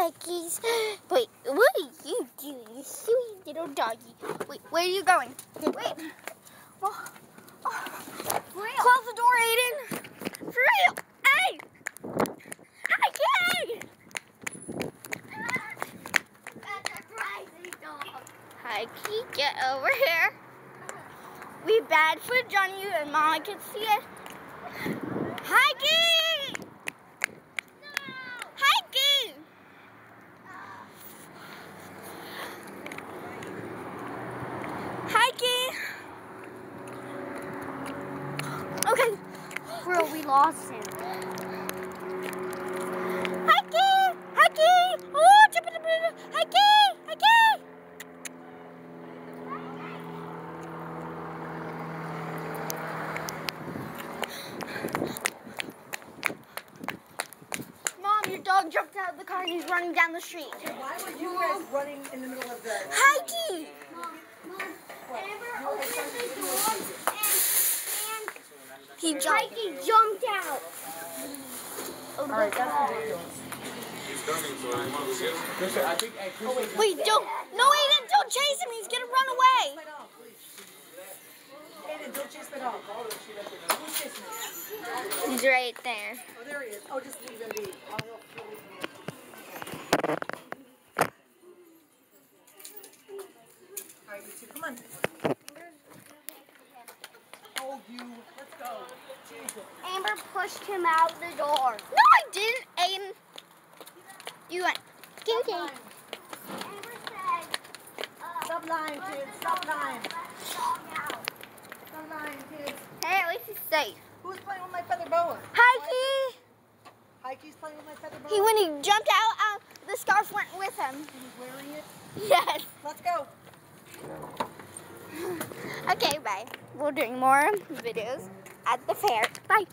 Hikey's. Wait, what are you doing, you sweet little doggy? Wait, where are you going? Wait. Oh. Close the door, Aiden. For real. Hey! Hikey! That's a crazy dog. Hikey, get over here. We bad for Johnny and Mama can see it. Hikey! No! Hikey! Hikey! Okay. Bro, we lost him. Hikey! Hikey! Oh, Hikey! Hikey! Mom, your dog jumped out of the car and he's running down the street. Why were you guys running in the middle of the... Hikey! Amber opened the door and He jumped. Hikey jumped out. Alright, that's ridiculous. Wait, don't. No, Aiden, don't chase him. He's gonna run away. Aiden, don't chase my dog. Who's chasing me? He's right there. Oh, there he is. Oh, just leave him be. Alright, you two, come on. Oh, you. Let's go. Jesus. Amber pushed him out the door. No, I didn't, Aiden. You went. Guilty. Amber said, Stop lying, kids. Stop lying. stop now. Stop lying, kids. Hey, at least he's safe. Who's playing with my feather boa? Hikey. Hikey's playing with my feather boa? When he jumped out, the scarf went with him. He's wearing it? Yes. Let's go. Okay, bye. We're doing more videos at the fair. Bye.